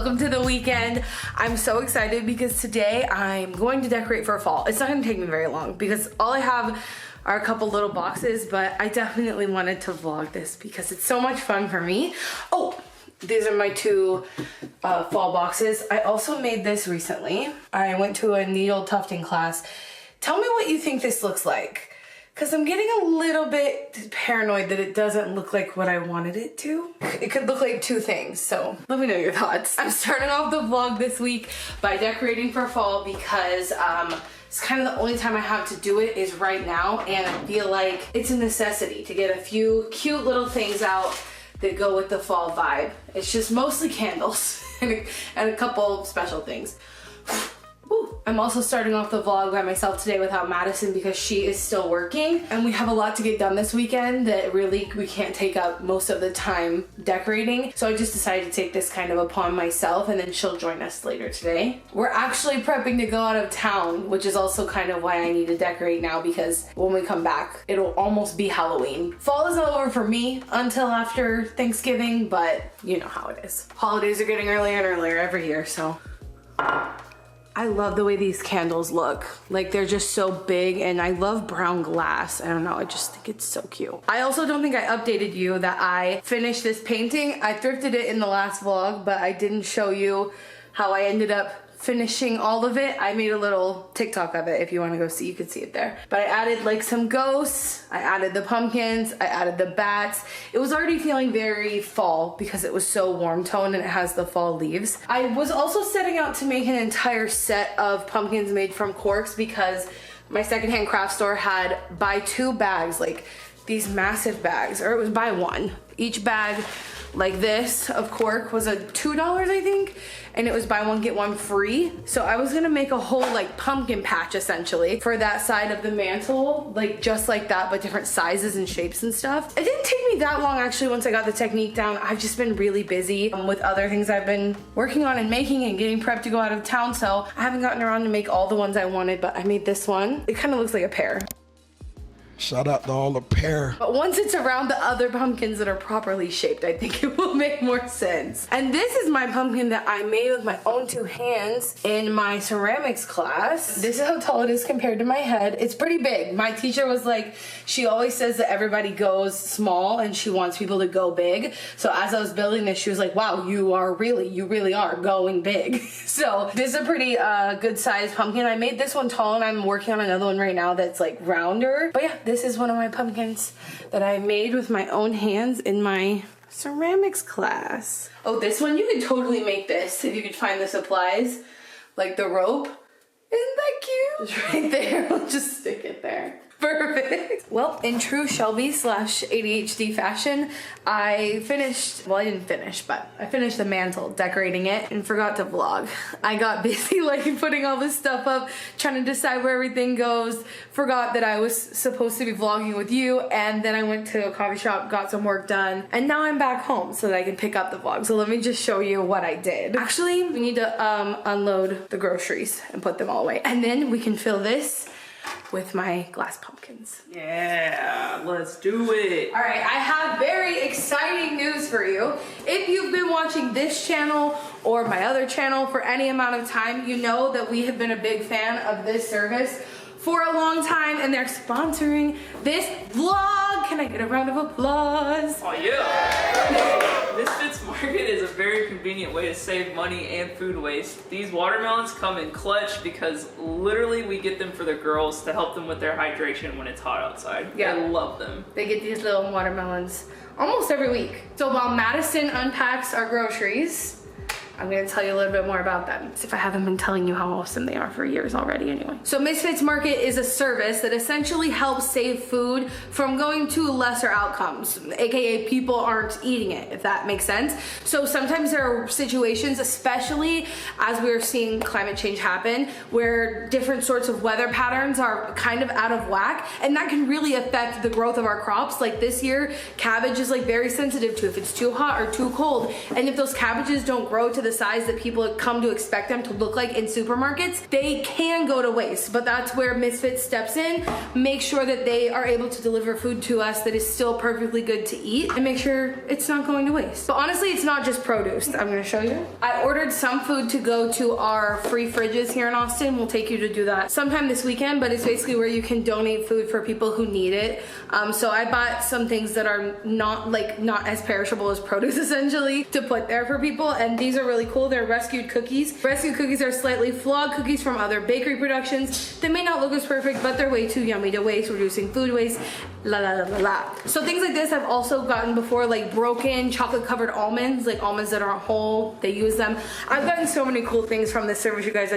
welcome to the weekend. I'm so excited because today I'm going to decorate for fall. It's not gonna take me very long because all I have are a couple little boxes, but I definitely wanted to vlog this because it's so much fun for me. Oh, these are my two fall boxes. I also made this recently. I went to a needle tufting class. Tell me what you think this looks like. Because I'm getting a little bit paranoid that it doesn't look like what I wanted it to. It could look like two things, so let me know your thoughts. I'm starting off the vlog this week by decorating for fall because it's kind of the only time I have to do it is right now, and I feel like it's a necessity to get a few cute little things out that go with the fall vibe. It's just mostly candles and a couple special things. I'm also starting off the vlog by myself today without Madison because she is still working and we have a lot to get done this weekend that really we can't take up most of the time decorating. So I just decided to take this kind of upon myself, and then she'll join us later today. We're actually prepping to go out of town, which is also kind of why I need to decorate now, because when we come back, it'll almost be Halloween. Fall is not over for me until after Thanksgiving, but you know how it is. Holidays are getting earlier and earlier every year, so. I love the way these candles look. Like, they're just so big, and I love brown glass. I don't know, I just think it's so cute. I also don't think I updated you that I finished this painting. I thrifted it in the last vlog, but I didn't show you how I ended up finishing all of it. I made a little TikTok of it. If you want to go see, you can see it there. But I added like some ghosts, I added the pumpkins, I added the bats. It was already feeling very fall because it was so warm toned and it has the fall leaves. I was also setting out to make an entire set of pumpkins made from corks because my secondhand craft store had buy two bags, like these massive bags, or it was buy one. Each bag like this of cork was $2, I think, and it was buy one get one free. So I was gonna make a whole like pumpkin patch essentially for that side of the mantle, like just like that, but different sizes and shapes and stuff. It didn't take me that long actually once I got the technique down. I've just been really busy with other things I've been working on and making and getting prepped to go out of town, so I haven't gotten around to make all the ones I wanted, but I made this one. It kind of looks like a pear. Shout out to all the pear. But once it's around the other pumpkins that are properly shaped, I think it will make more sense. And this is my pumpkin that I made with my own two hands in my ceramics class. This is how tall it is compared to my head. It's pretty big. My teacher was like, she always says that everybody goes small and she wants people to go big. So as I was building this, she was like, wow, you really are going big. So this is a pretty good sized pumpkin. I made this one tall and I'm working on another one right now that's like rounder. But yeah, this is one of my pumpkins that I made with my own hands in my ceramics class. Oh, this one, you could totally make this if you could find the supplies, like the rope. Isn't that cute? It's right there. I'll just stick it there. Perfect. Well, in true Shelby / ADHD fashion, I finished, well, I didn't finish, but I finished the mantle, decorating it, and forgot to vlog. I got busy like putting all this stuff up, trying to decide where everything goes, forgot that I was supposed to be vlogging with you, and then I went to a coffee shop, got some work done, and now I'm back home so that I can pick up the vlog. So let me just show you what I did. Actually, we need to unload the groceries and put them all away, and then we can fill this with my glass pumpkins. Yeah, let's do it. All right, I have very exciting news for you. If you've been watching this channel or my other channel for any amount of time, you know that we have been a big fan of this service for a long time, and they're sponsoring this vlog. Can I get a round of applause? Oh yeah. Misfits Market is a very convenient way to save money and food waste. These watermelons come in clutch because literally we get them for the girls to help them with their hydration when it's hot outside. Yeah. I love them. They get these little watermelons almost every week. So while Madison unpacks our groceries, I'm gonna tell you a little bit more about them, as if I haven't been telling you how awesome they are for years already anyway. So Misfits Market is a service that essentially helps save food from going to lesser outcomes, aka people aren't eating it, if that makes sense. So sometimes there are situations, especially as we're seeing climate change happen, where different sorts of weather patterns are kind of out of whack, and that can really affect the growth of our crops. Like this year, cabbage is like very sensitive to if it's too hot or too cold, and if those cabbages don't grow to the the size that people come to expect them to look like in supermarkets, they can go to waste. But that's where Misfits steps in, make sure that they are able to deliver food to us that is still perfectly good to eat, and make sure it's not going to waste. But honestly, it's not just produce. I'm gonna show you. I ordered some food to go to our free fridges here in Austin. We'll take you to do that sometime this weekend, but it's basically where you can donate food for people who need it. So I bought some things that are not as perishable as produce essentially to put there for people, and these are really cool. They're rescued cookies. Rescued cookies are slightly flawed cookies from other bakery productions. They may not look as perfect, but they're way too yummy to waste, reducing food waste, la la la la la. So things like this I've also gotten before, like broken chocolate covered almonds, like almonds that aren't whole, they use them. I've gotten so many cool things from this service, you guys,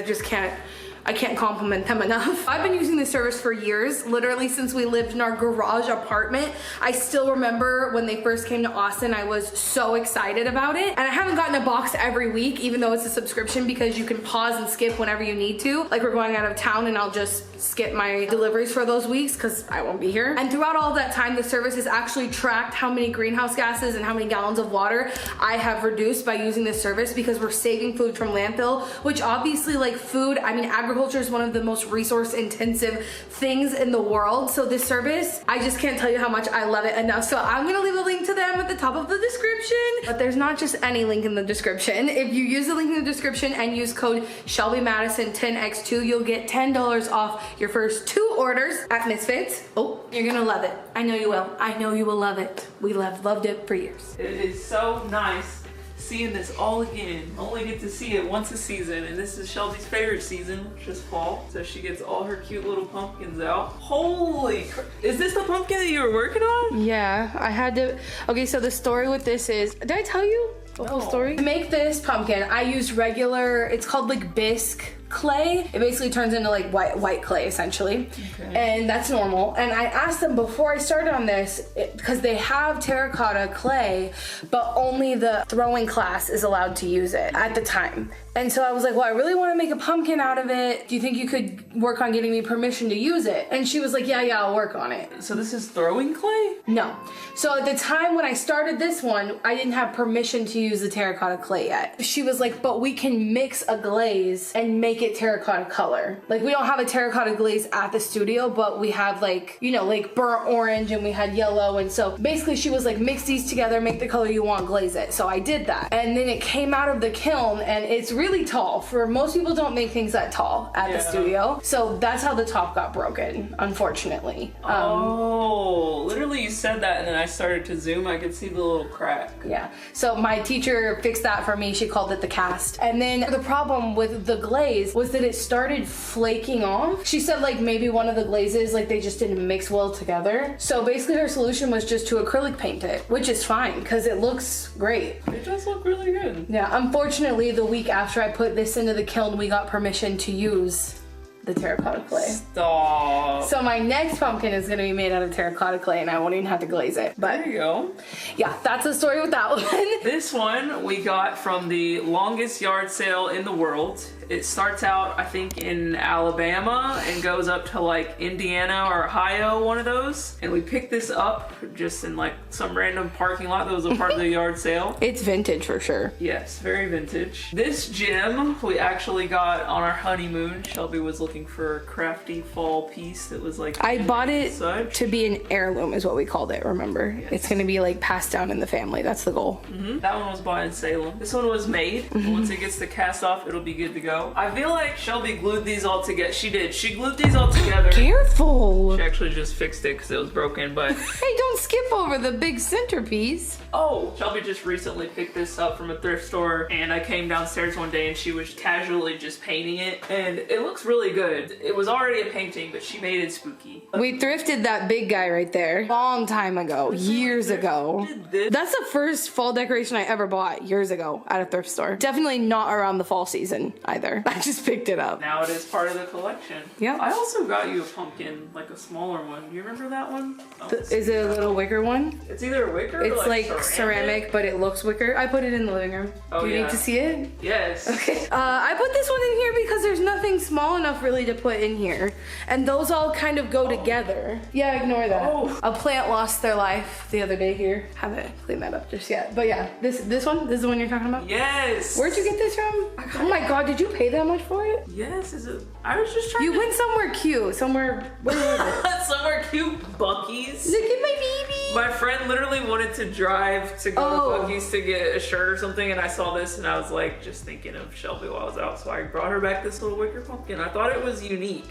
I can't compliment them enough. I've been using this service for years, literally since we lived in our garage apartment. I still remember when they first came to Austin, I was so excited about it. And I haven't gotten a box every week, even though it's a subscription, because you can pause and skip whenever you need to. Like we're going out of town and I'll just skip my deliveries for those weeks because I won't be here. And throughout all that time, the service has actually tracked how many greenhouse gases and how many gallons of water I have reduced by using this service, because we're saving food from landfill, which obviously, like food, I mean, agriculture is one of the most resource intensive things in the world. So this service, I just can't tell you how much I love it enough. So I'm gonna leave a link to them at the top of the description, but there's not just any link in the description. If you use the link in the description and use code Shelbi Madison 10x2, you'll get $10 off your first 2 orders at Misfits. Oh, you're gonna love it. I know you will. I know you will love it. We loved it for years. It is so nice seeing this all again. Only get to see it once a season, and this is Shelby's favorite season, which is fall. So she gets all her cute little pumpkins out. Holy is this the pumpkin that you were working on? Yeah, I had to. Okay, so the story with this is, did I tell you the whole story? To make this pumpkin, I used regular, it's called like bisque clay. It basically turns into like white clay essentially. Okay. And that's normal. And I asked them before I started on this, because they have terracotta clay, but only the throwing class is allowed to use it at the time. And so I was like, well, I really want to make a pumpkin out of it. Do you think you could work on getting me permission to use it? And she was like, yeah, I'll work on it. So this is throwing clay? No. So at the time when I started this one, I didn't have permission to use the terracotta clay yet. She was like, but we can mix a glaze and make it terracotta color. Like we don't have a terracotta glaze at the studio, but we have like, you know, like burnt orange, and we had yellow. And so basically she was like, mix these together, make the color you want, glaze it. So I did that. And then it came out of the kiln, and it's really tall. For most people don't make things that tall at the studio. So that's how the top got broken, unfortunately. Literally you said that and then I started to zoom, I could see the little crack. Yeah. So my teacher fixed that for me. She called it the cast. And then the problem with the glaze was that it started flaking off. She said like maybe one of the glazes, like they just didn't mix well together. So basically her solution was just to acrylic paint it, which is fine because it looks great. It does look really good. Yeah. Unfortunately, the week after I put this into the kiln, we got permission to use the terracotta clay. Stop. So my next pumpkin is gonna be made out of terracotta clay, and I won't even have to glaze it. But there you go. Yeah, that's the story with that one. This one we got from the longest yard sale in the world. It starts out, I think, in Alabama and goes up to like Indiana or Ohio, one of those. And we picked this up just in like some random parking lot that was a part of the yard sale. It's vintage for sure. Yes, very vintage. This gem we actually got on our honeymoon. Shelby was looking for a crafty fall piece that was like, I bought it to be an heirloom is what we called it, remember? Yes. It's gonna be like passed down in the family. That's the goal. Mm-hmm. That one was bought in Salem. This one was made. Mm-hmm. Once it gets the cast off, it'll be good to go. I feel like Shelby glued these all together. She did. She glued these all together. Careful. She actually just fixed it because it was broken, but... Hey, don't skip over the big centerpiece. Oh, Shelby just recently picked this up from a thrift store, and I came downstairs one day and she was casually just painting it, and it looks really good. It was already a painting, but she made it spooky. We thrifted that big guy right there long time ago, years ago. That's the first fall decoration I ever bought years ago at a thrift store. Definitely not around the fall season either. I just picked it up. Now it is part of the collection. Yeah. I also got you a pumpkin, like a smaller one. Do you remember that one? Oh, is it a little wicker one? It's either a wicker or it's like ceramic, but it looks wicker. I put it in the living room. Oh, do you need to see it? Yes. Okay. I put this one in here because there's nothing small enough really really to put in here. And those all kind of go together. Yeah, ignore that. Oh. A plant lost their life the other day here. Haven't cleaned that up just yet. But yeah, this one? This is the one you're talking about? Yes. Where'd you get this from? Oh my God, did you pay that much for it? Yes, is it? I was just trying You to... went somewhere cute. Where was it? Somewhere cute, Buc-ee's. Look at my baby. My friend literally wanted to drive to go to Buc-ee's to get a shirt or something, and I saw this and I was like just thinking of Shelby while I was out, so I brought her back this little wicker pumpkin. I thought it was unique.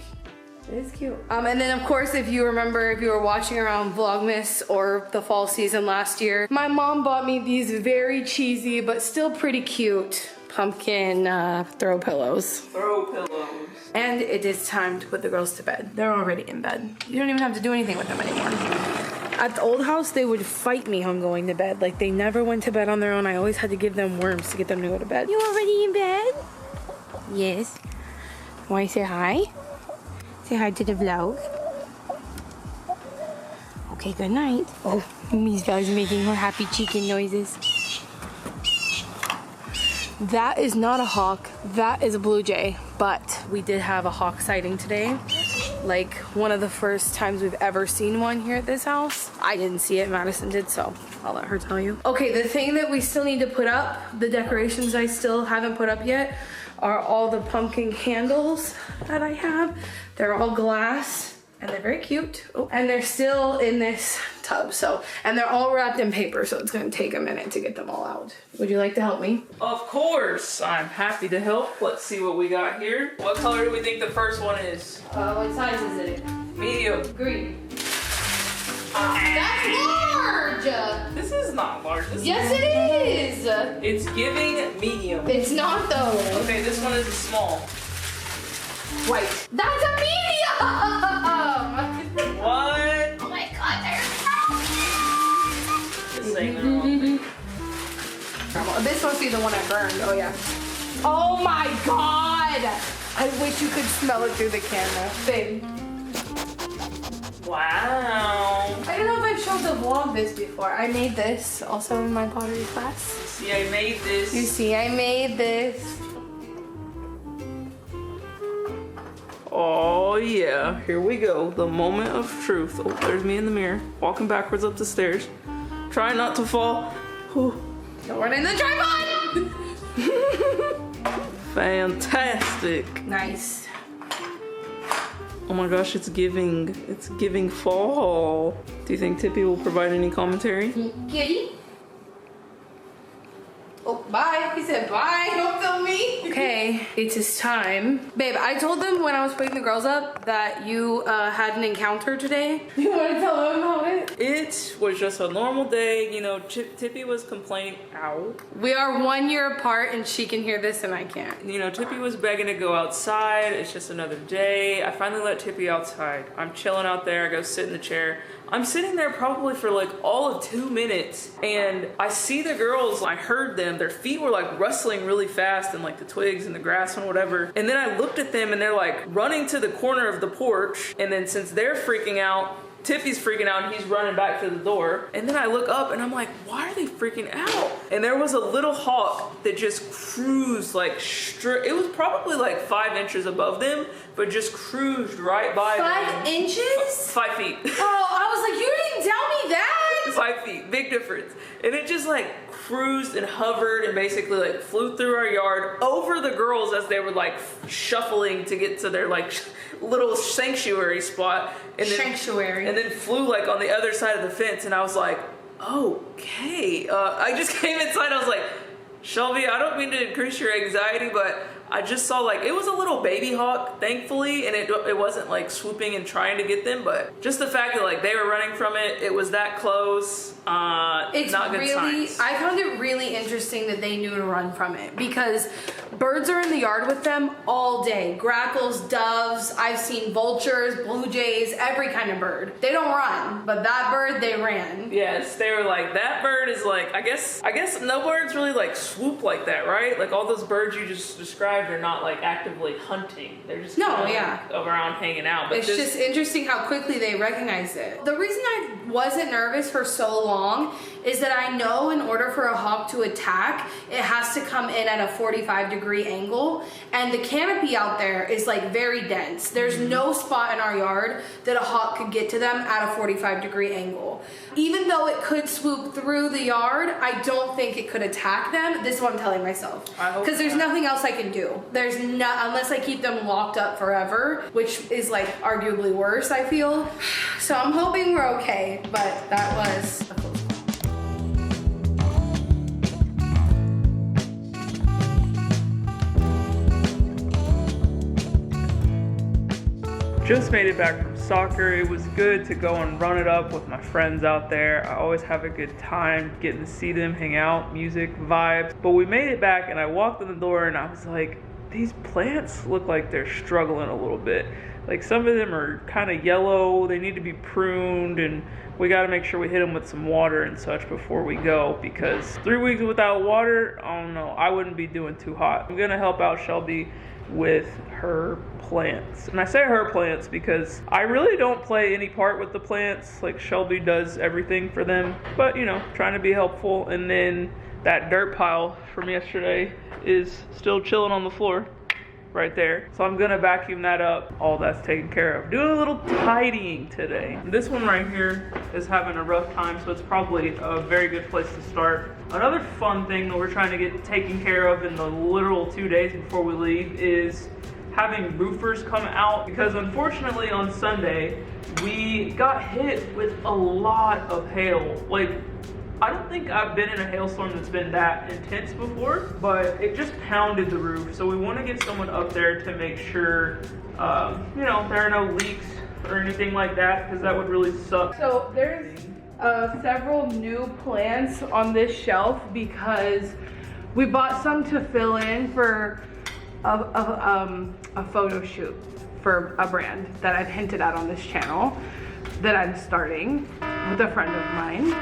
It is cute. And then of course, if you remember, if you were watching around Vlogmas or the fall season last year, my mom bought me these very cheesy but still pretty cute pumpkin throw pillows. Throw pillows. And it is time to put the girls to bed. They're already in bed. You don't even have to do anything with them anymore. At the old house, they would fight me on going to bed. Like, they never went to bed on their own. I always had to give them worms to get them to go to bed. You already in bed? Yes. Want to say hi? Say hi to the vlog. Okay, good night. Oh, Miss Val's making her happy chicken noises. That is not a hawk. That is a blue jay. But we did have a hawk sighting today. Like one of the first times we've ever seen one here at this house. I didn't see it, Madison did, so I'll let her tell you. Okay, the thing that we still need to put up, the decorations I still haven't put up yet, are all the pumpkin candles that I have. They're all glass and they're very cute. Oh, and they're still in this tub, and they're all wrapped in paper, so it's gonna take a minute to get them all out. Would you like to help me? Of course, I'm happy to help. Let's see what we got here. What color do we think the first one is? What size is it? Medium. Green. That's large! This is not large. Yes, it is! It's giving medium. It's not though. Okay, this one is a small. White. That's a medium! What? Oh my God, Just saying the wrong thing. this must be the one I burned. Oh yeah. Oh my God! I wish you could smell it through the camera. Babe. Wow. I don't know if I've showed the vlog this before. I made this also in my pottery class. See, I made this. You see, I made this. Oh yeah, here we go. The moment of truth. Oh, there's me in the mirror, walking backwards up the stairs. Trying not to fall. Whew. Don't run in the tripod! Fantastic. Nice. Oh my gosh, it's giving fall. Do you think Tippy will provide any commentary? Kitty? Oh, bye. He said bye. Don't film me. Okay, it is time. Babe, I told them when I was putting the girls up that you had an encounter today. You want to tell them about it? It was just a normal day. You know, Tippy was complaining. Ow. We are 1 year apart and she can hear this and I can't. You know, Tippy was begging to go outside. It's just another day. I finally let Tippy outside. I'm chilling out there. I go sit in the chair. I'm sitting there probably for like all of 2 minutes and I see the girls, I heard them, their feet were like rustling really fast and like the twigs and the grass and whatever. And then I looked at them and they're like running to the corner of the porch. And then since they're freaking out, Tiffy's freaking out and he's running back to the door. And then I look up and I'm like, why are they freaking out? And there was a little hawk that just cruised like straight. It was probably like 5 inches above them, but just cruised right by them. 5 inches? 5 feet. Oh, I was like, you didn't tell me that. 5 feet, big difference. And it just like cruised and hovered and basically like flew through our yard over the girls as they were like shuffling to get to their like little sanctuary spot. And then flew like on the other side of the fence and I was like, okay. I just came inside, I was like, Shelby, I don't mean to increase your anxiety, but I just saw like, it was a little baby hawk, thankfully, and it wasn't like swooping and trying to get them, but just the fact that like they were running from it, it was that close, it's not good signs. I found it really interesting that they knew to run from it because birds are in the yard with them all day. Grackles, doves, I've seen vultures, blue jays, every kind of bird. They don't run, but that bird, they ran. Yes, they were like, that bird is like, I guess no birds really like swoop like that, right? Like all those birds you just described are not like actively hunting. They're just around hanging out. But it's just interesting how quickly they recognize it. The reason I wasn't nervous for so long is that I know in order for a hawk to attack, it has to come in at a 45-degree 45-degree angle, and the canopy out there is like very dense. There's no spot in our yard that a hawk could get to them at a 45-degree angle. Even though it could swoop through the yard, I don't think it could attack them. This is what I'm telling myself. Because there's nothing else I can do. There's not, unless I keep them locked up forever, which is like arguably worse, I feel. So I'm hoping we're okay, but that was a close call. Just made it back from soccer. It was good to go and run it up with my friends out there. I always have a good time getting to see them, hang out, music, vibes. But we made it back and I walked in the door and I was like, these plants look like they're struggling a little bit. Like some of them are kind of yellow, they need to be pruned, and we got to make sure we hit them with some water and such before we go, because 3 weeks without water, I don't know, I wouldn't be doing too hot. I'm gonna help out Shelby with her plants. And I say her plants because I really don't play any part with the plants. Like Shelby does everything for them, but you know, trying to be helpful. And then that dirt pile from yesterday is still chilling on the floor right there. So I'm gonna vacuum that up. All that's taken care of. Doing a little tidying today. This one right here is having a rough time, so it's probably a very good place to start. Another fun thing that we're trying to get taken care of in the literal 2 days before we leave is having roofers come out, because unfortunately on Sunday we got hit with a lot of hail. Like, I don't think I've been in a hailstorm that's been that intense before, but it just pounded the roof. So we want to get someone up there to make sure, you know, there are no leaks or anything like that, because that would really suck. So there's several new plants on this shelf because we bought some to fill in for a photo shoot for a brand that I've hinted at on this channel that I'm starting with a friend of mine.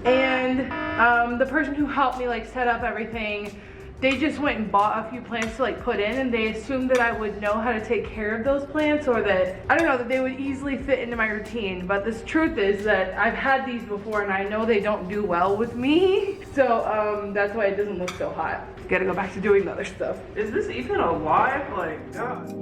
And the person who helped me like set up everything, they just went and bought a few plants to like put in, and they assumed that I would know how to take care of those plants, or that, I don't know, that they would easily fit into my routine. But the truth is that I've had these before and I know they don't do well with me. So that's why it doesn't look so hot. Gotta go back to doing the other stuff. Is this even alive? Like, God.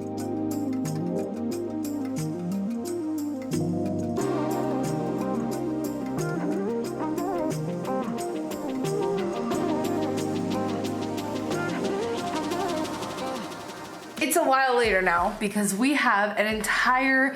It's a while later now because we have an entire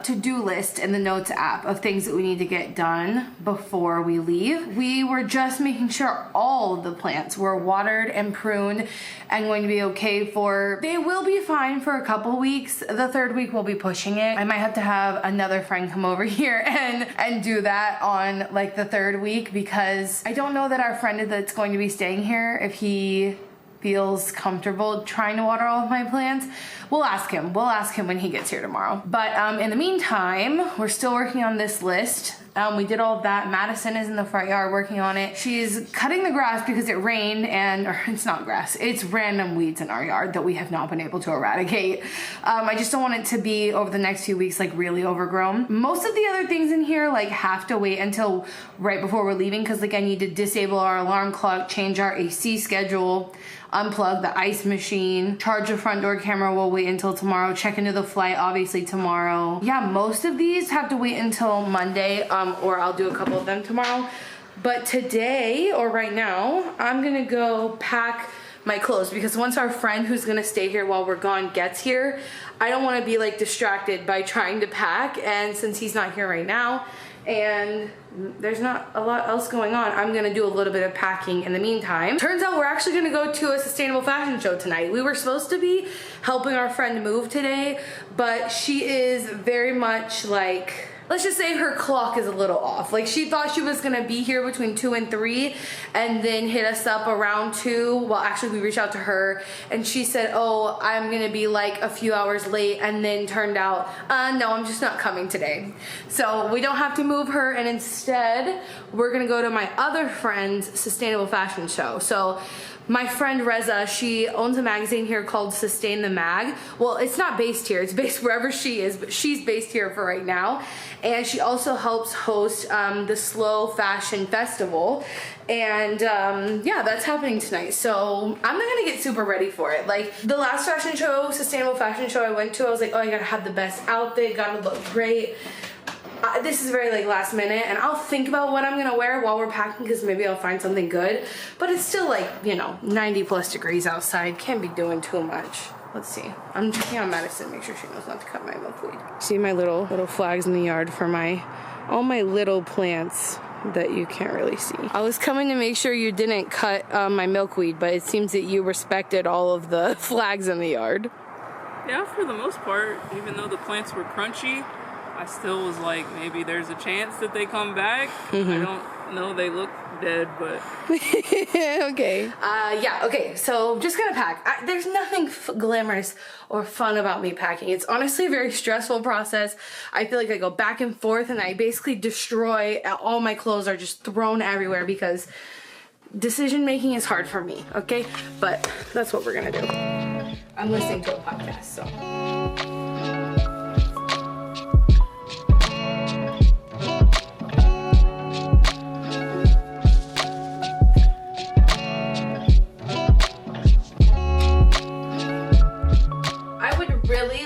to-do list in the Notes app of things that we need to get done before we leave. We were just making sure all of the plants were watered and pruned and going to be okay for, they will be fine for a couple weeks. The third week we'll be pushing it. I might have to have another friend come over here and do that on like the third week, because I don't know that our friend that's going to be staying here, if he feels comfortable trying to water all of my plants. We'll ask him when he gets here tomorrow. But in the meantime, we're still working on this list. We did all of that. Madison is in the front yard working on it. She's cutting the grass because it rained, or it's not grass, it's random weeds in our yard that we have not been able to eradicate. I just don't want it to be over the next few weeks like really overgrown. Most of the other things in here like have to wait until right before we're leaving, because like I need to disable our alarm clock, change our AC schedule, unplug the ice machine, charge the front door camera. We'll wait until tomorrow, check into the flight obviously tomorrow. Yeah, most of these have to wait until Monday, or I'll do a couple of them tomorrow. But today, or right now, I'm gonna go pack my clothes, because once our friend who's gonna stay here while we're gone gets here, I don't wanna be like distracted by trying to pack. And since he's not here right now, and there's not a lot else going on, I'm gonna do a little bit of packing in the meantime. Turns out we're actually gonna go to a sustainable fashion show tonight. We were supposed to be helping our friend move today, but she is very much like, let's just say her clock is a little off. Like, she thought she was gonna be here between 2 and 3 and then hit us up around 2. Well, actually we reached out to her and she said, oh, I'm gonna be like a few hours late, and then turned out, no, I'm just not coming today. So we don't have to move her, and instead we're gonna go to my other friend's sustainable fashion show. So my friend Reza, she owns a magazine here called Sustain the Mag. Well, it's not based here, it's based wherever she is, but she's based here for right now. and she also helps host the Slow Fashion Festival. And yeah, that's happening tonight. So I'm not gonna get super ready for it. Like the last fashion show, sustainable fashion show I went to, I was like, oh, I gotta have the best outfit, gotta look great. This is very like last minute, and I'll think about what I'm gonna wear while we're packing, because maybe I'll find something good. But it's still like, you know, 90 plus degrees outside. Can't be doing too much. Let's see. I'm checking on Madison, make sure she knows not to cut my milkweed. See my little flags in the yard for all my little plants that you can't really see. I was coming to make sure you didn't cut my milkweed, but it seems that you respected all of the flags in the yard. Yeah, for the most part, even though the plants were crunchy, I still was like, maybe there's a chance that they come back. I don't know, they look dead, but... Okay. Yeah, okay, so just gonna pack. There's nothing glamorous or fun about me packing. It's honestly a very stressful process. I feel like I go back and forth and I basically destroy, all my clothes are just thrown everywhere because decision making is hard for me, okay? But that's what we're gonna do. I'm listening to a podcast, so...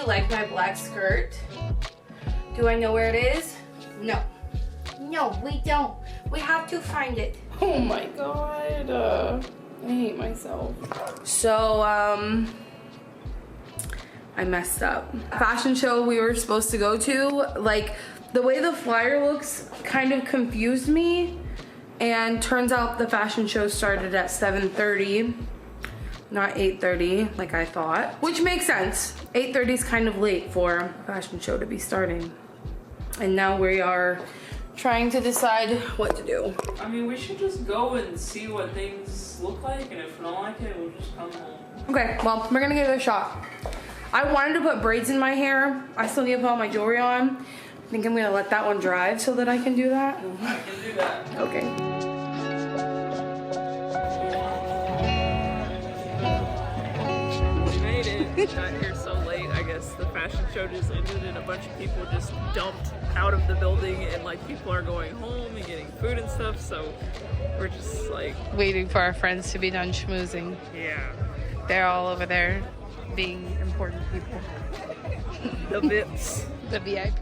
like my black skirt. Do I know where it is? No. No, we don't. We have to find it. Oh my god. I hate myself. So, I messed up. Fashion show we were supposed to go to, like, the way the flyer looks kind of confused me. And turns out the fashion show started at 7:30. Not 8:30 like I thought, which makes sense. 8:30 is kind of late for a fashion show to be starting. And now we are trying to decide what to do. I mean, we should just go and see what things look like, and if we don't like it, we'll just come home. Okay, well, we're gonna give it a shot. I wanted to put braids in my hair. I still need to put all my jewelry on. I think I'm gonna let that one dry so that I can do that. I can do that. Okay. Got here so late. I guess the fashion show just ended and a bunch of people just dumped out of the building, and like people are going home and getting food and stuff, so we're just like waiting for our friends to be done schmoozing. Yeah. They're all over there being important people. The VIPs. The VIP.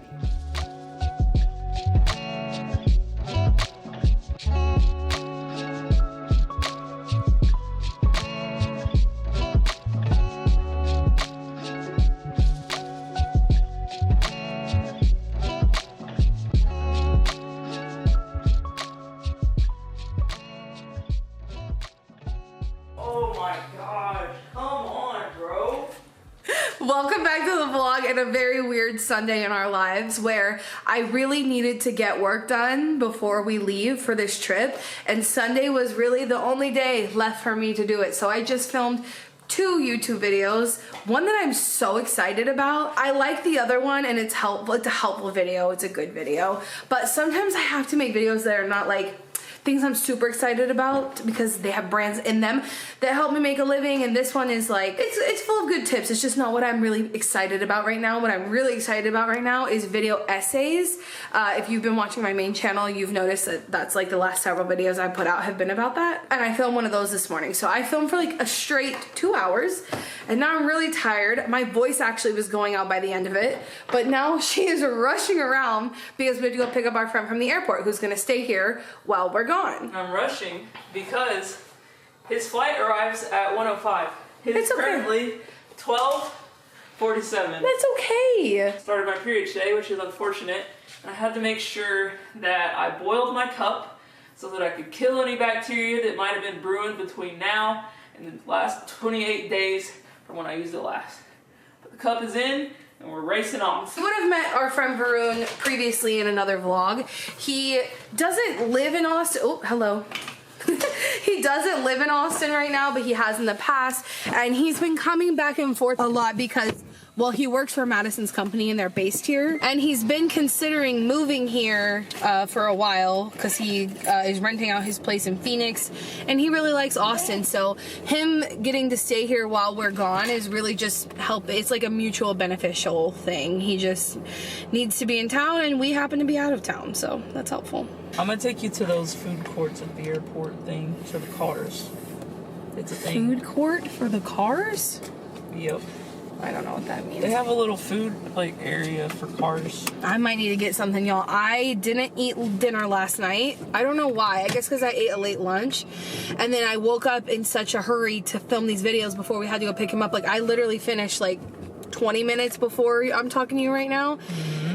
Welcome back to the vlog and a very weird Sunday in our lives where I really needed to get work done before we leave for this trip, and Sunday was really the only day left for me to do it. So I just filmed 2 YouTube videos, one that I'm so excited about. I like the other one and it's helpful. It's a helpful video, it's a good video, but sometimes I have to make videos that are not like things I'm super excited about because they have brands in them that help me make a living, and this one is like, it's full of good tips. It's just not what I'm really excited about right now. What I'm really excited about right now is video essays. If you've been watching my main channel, you've noticed that that's like the last several videos I put out have been about that, and I filmed one of those this morning. So I filmed for like a straight 2 hours, and now I'm really tired. My voice actually was going out by the end of it, but now she is rushing around because we have to go pick up our friend from the airport who's gonna stay here while we're gone. I'm rushing because his flight arrives at 1:05. It is currently 12:47. That's okay. Started my period today, which is unfortunate. And I had to make sure that I boiled my cup so that I could kill any bacteria that might have been brewing between now and the last 28 days from when I used it last. But the cup is in, and we're racing off. You would have met our friend Varun previously in another vlog. He doesn't live in Austin. Oh, hello. He doesn't live in Austin right now, but he has in the past. And he's been coming back and forth a lot because, well, he works for Madison's company and they're based here. And he's been considering moving here for a while because he is renting out his place in Phoenix. And he really likes Austin. So him getting to stay here while we're gone is really just help. It's like a mutual beneficial thing. He just needs to be in town and we happen to be out of town. So that's helpful. I'm gonna take you to those food courts at the airport thing for the cars. It's a thing. Food court for the cars? Yep. I don't know what that means. They have a little food like area for cars. I might need to get something, y'all. I didn't eat dinner last night. I don't know why. I guess because I ate a late lunch. And then I woke up in such a hurry to film these videos before we had to go pick him up. Like, I literally finished like 20 minutes before I'm talking to you right now.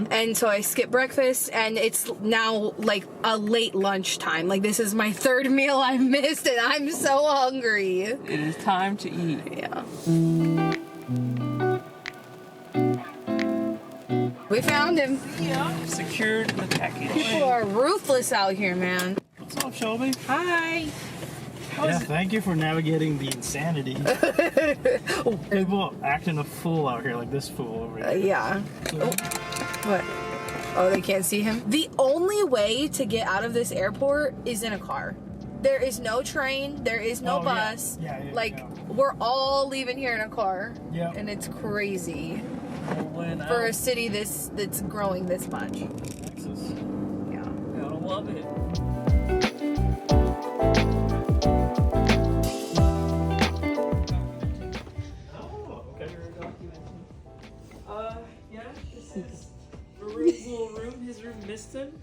And so I skipped breakfast and it's now like a late lunch time. Like, this is my third meal I've missed and I'm so hungry. It is time to eat. Yeah. We found him. Yeah. Secured the package. People are ruthless out here, man. What's up, Shelby? Hi. Yeah, thank you for navigating the insanity. People acting a fool out here, like this fool over here. Yeah. Oh. What? Oh, they can't see him? The only way to get out of this airport is in a car. There is no train. There is no bus. Yeah, like, we're all leaving here in a car. Yeah. And it's crazy for a city that's growing this much. Texas. Yeah. Gotta love it. Yeah, this is Maroon's little room. His room missed him.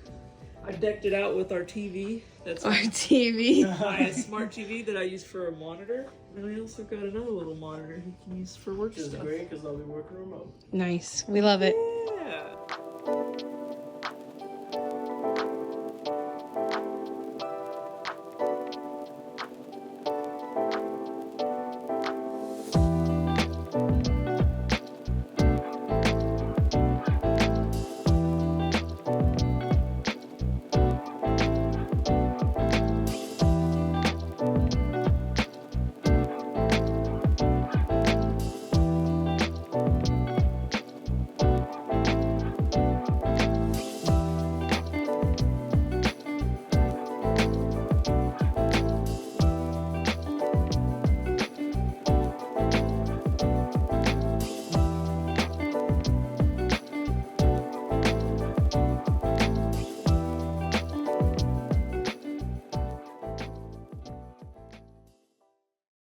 I decked it out with our TV. That's Our TV. my smart TV that I use for a monitor. And I also got another little monitor he can use for work Which is stuff. great because I'll be working remote. Nice. We love it. Yeah.